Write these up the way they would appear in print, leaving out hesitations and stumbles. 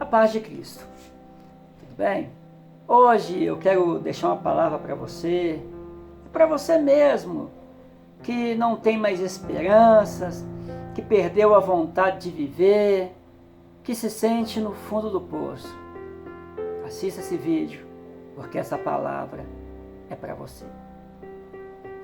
paz de Cristo. Tudo bem? Hoje eu quero deixar uma palavra para você mesmo, que não tem mais esperanças, que perdeu a vontade de viver, que se sente no fundo do poço. Assista esse vídeo, porque essa palavra é para você.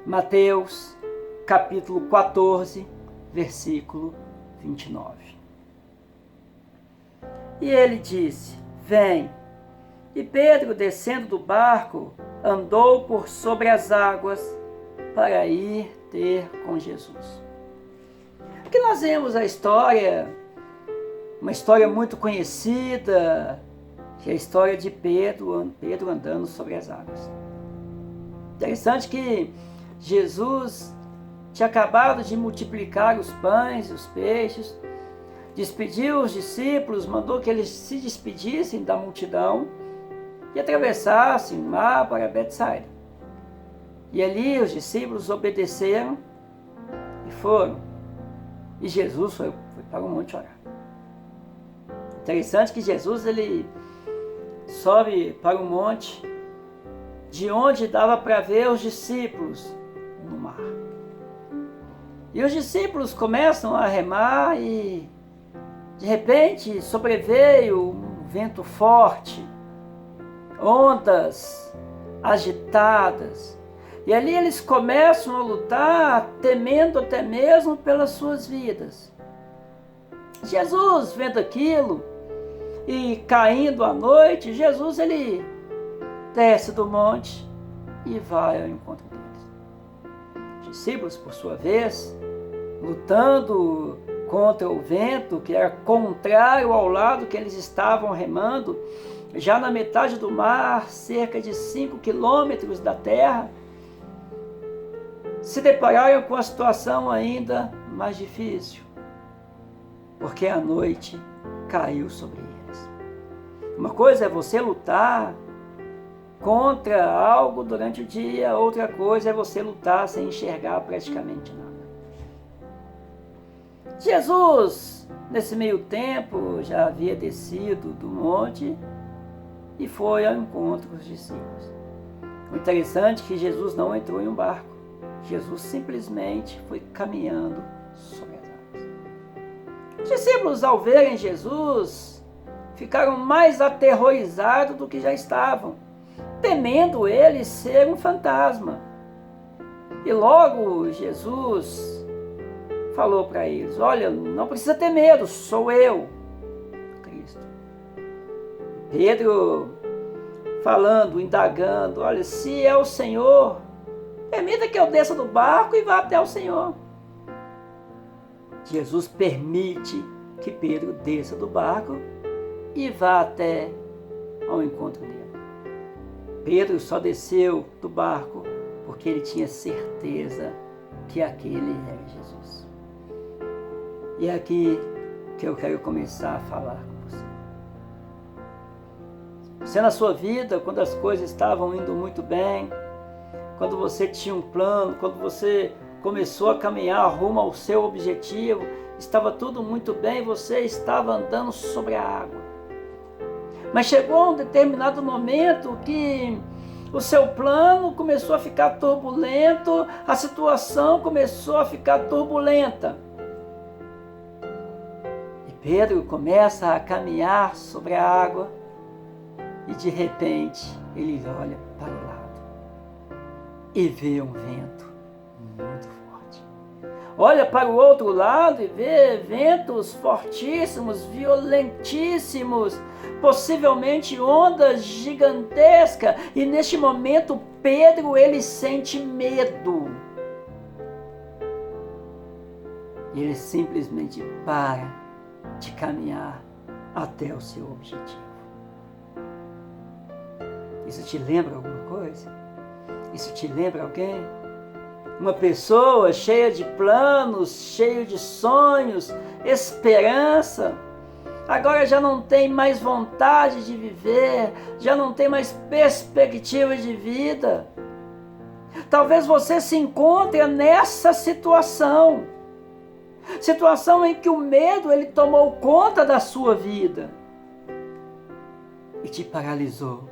Mateus, capítulo 14, versículo 29. E ele disse: vem. E Pedro, descendo do barco, andou por sobre as águas para ir ter com Jesus. Aqui nós vemos a história, uma história muito conhecida, que é a história de Pedro andando sobre as águas. Interessante que Jesus tinha acabado de multiplicar os pães e os peixes, despediu os discípulos, mandou que eles se despedissem da multidão e atravessassem o mar para Betsaida. E ali os discípulos obedeceram e foram. E Jesus foi para o monte orar. Interessante que Jesus ele sobe para o monte, de onde dava para ver os discípulos no mar. E os discípulos começam a remar e de repente sobreveio um vento forte, ondas agitadas. E ali eles começam a lutar, temendo até mesmo pelas suas vidas. Jesus, vendo aquilo, e caindo a noite, Jesus ele desce do monte e vai ao encontro deles. Os discípulos, por sua vez, lutando contra o vento, que era contrário ao lado que eles estavam remando, já na metade do mar, cerca de 5 quilômetros da terra, se depararam com a situação ainda mais difícil, porque a noite caiu sobre eles. Uma coisa é você lutar contra algo durante o dia, outra coisa é você lutar sem enxergar praticamente nada. Jesus, nesse meio tempo, já havia descido do monte e foi ao encontro dos discípulos. O interessante é que Jesus não entrou em um barco. Jesus simplesmente foi caminhando sobre as águas. Os discípulos, ao verem Jesus, ficaram mais aterrorizados do que já estavam, temendo ele ser um fantasma. E logo Jesus falou para eles: olha, não precisa ter medo, sou eu, Cristo. Pedro falando, indagando: olha, se é o Senhor, permita que eu desça do barco e vá até o Senhor. Jesus permite que Pedro desça do barco e vá até ao encontro dele. Pedro só desceu do barco porque ele tinha certeza que aquele era Jesus. E é aqui que eu quero começar a falar com você. Você na sua vida, quando as coisas estavam indo muito bem, quando você tinha um plano, quando você começou a caminhar rumo ao seu objetivo, estava tudo muito bem, você estava andando sobre a água. Mas chegou um determinado momento que o seu plano começou a ficar turbulento, a situação começou a ficar turbulenta. E Pedro começa a caminhar sobre a água e de repente ele olha para o lado e vê um vento muito forte. Olha para o outro lado e vê ventos fortíssimos, violentíssimos, possivelmente ondas gigantescas. E neste momento Pedro ele sente medo. E ele simplesmente para de caminhar até o seu objetivo. Isso te lembra alguma coisa? Isso te lembra alguém? Uma pessoa cheia de planos, cheia de sonhos, esperança, agora já não tem mais vontade de viver, já não tem mais perspectiva de vida. Talvez você se encontre nessa situação em que o medo ele tomou conta da sua vida. e te paralisou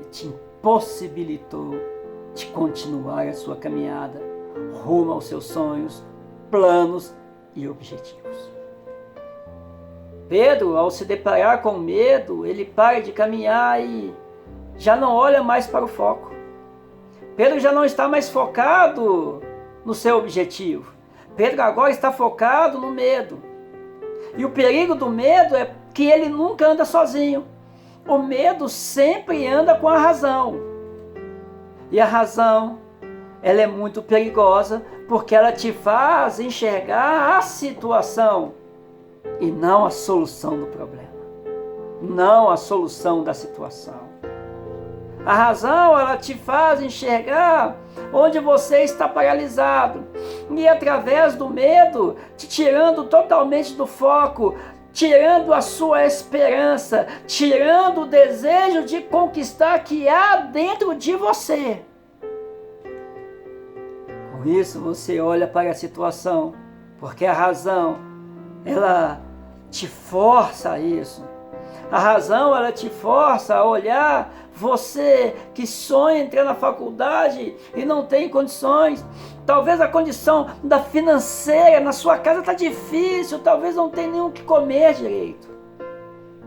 e te impossibilitou de continuar a sua caminhada rumo aos seus sonhos, planos e objetivos. Pedro, ao se deparar com medo, ele para de caminhar e já não olha mais para o foco. Pedro já não está mais focado no seu objetivo. Pedro agora está focado no medo. E o perigo do medo é que ele nunca anda sozinho. O medo sempre anda com a razão. E a razão, ela é muito perigosa porque ela te faz enxergar a situação e não a solução do problema. Não a solução da situação. A razão, ela te faz enxergar onde você está paralisado. E através do medo, te tirando totalmente do foco, tirando a sua esperança, tirando o desejo de conquistar que há dentro de você. Com isso, você olha para a situação, porque a razão, ela te força a isso. A razão, ela te força a olhar você que sonha em entrar na faculdade e não tem condições. Talvez a condição da financeira na sua casa está difícil, talvez não tenha nem o que comer direito.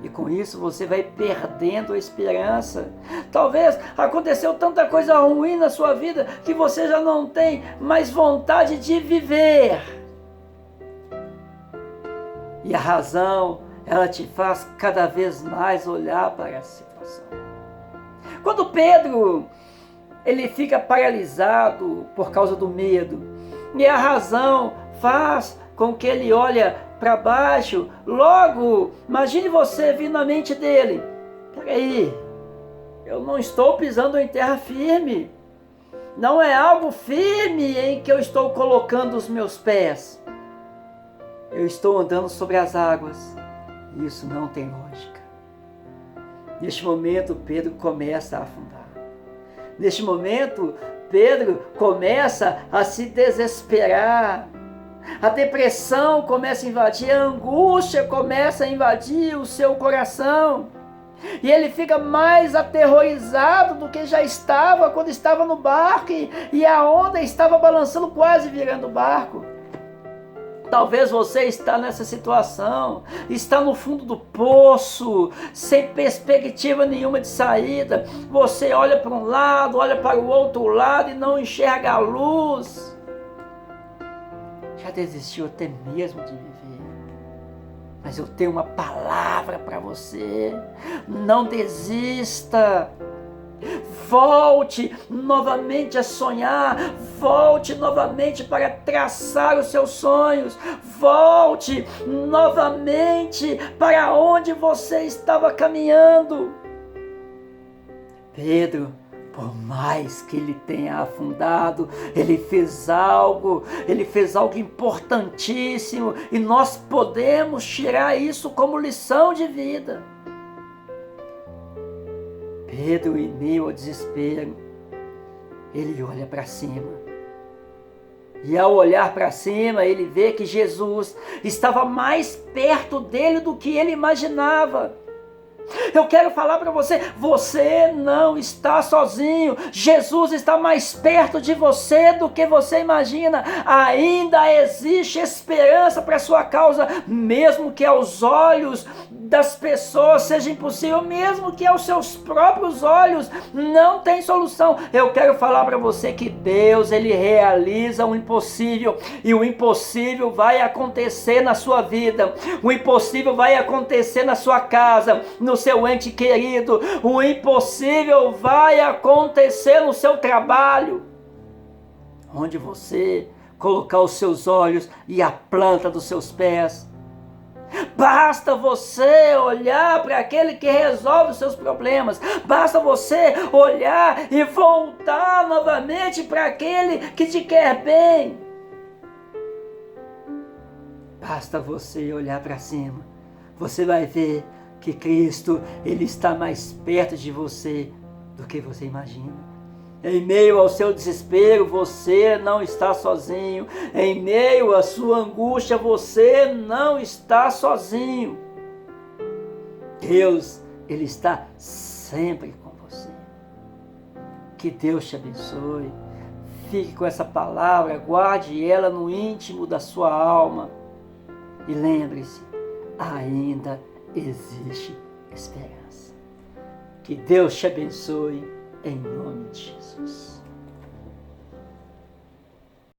E com isso você vai perdendo a esperança. Talvez aconteceu tanta coisa ruim na sua vida que você já não tem mais vontade de viver. E a razão, ela te faz cada vez mais olhar para essa situação. Quando Pedro, ele fica paralisado por causa do medo, e a razão faz com que ele olhe para baixo, logo, imagine você vir na mente dele, peraí, eu não estou pisando em terra firme, não é algo firme em que eu estou colocando os meus pés, eu estou andando sobre as águas. Isso não tem lógica. Neste momento, Pedro começa a afundar. Neste momento, Pedro começa a se desesperar. A depressão começa a invadir, a angústia começa a invadir o seu coração. E ele fica mais aterrorizado do que já estava quando estava no barco e a onda estava balançando, quase virando o barco. Talvez você está nessa situação, está no fundo do poço, sem perspectiva nenhuma de saída. Você olha para um lado, olha para o outro lado e não enxerga a luz. Já desistiu até mesmo de viver. Mas eu tenho uma palavra para você. Não desista. Volte novamente a sonhar, volte novamente para traçar os seus sonhos, volte novamente para onde você estava caminhando. Pedro, por mais que ele tenha afundado, ele fez algo importantíssimo e nós podemos tirar isso como lição de vida. Pedro, em meio ao desespero, ele olha para cima. E ao olhar para cima, ele vê que Jesus estava mais perto dele do que ele imaginava. Eu quero falar para você, você não está sozinho. Jesus está mais perto de você do que você imagina. Ainda existe esperança para a sua causa, mesmo que aos olhos das pessoas seja impossível, mesmo que aos seus próprios olhos não tem solução. Eu quero falar para você que Deus, ele realiza o impossível, e o impossível vai acontecer na sua vida, o impossível vai acontecer na sua casa, no seu ente querido, o impossível vai acontecer no seu trabalho, onde você colocar os seus olhos e a planta dos seus pés. Basta você olhar para aquele que resolve os seus problemas. Basta você olhar e voltar novamente para aquele que te quer bem. Basta você olhar para cima. Você vai ver que Cristo, ele está mais perto de você do que você imagina. Em meio ao seu desespero, você não está sozinho. Em meio à sua angústia, você não está sozinho. Deus, Ele está sempre com você. Que Deus te abençoe. Fique com essa palavra, guarde ela no íntimo da sua alma. E lembre-se, ainda existe esperança. Que Deus te abençoe, em nome de Jesus.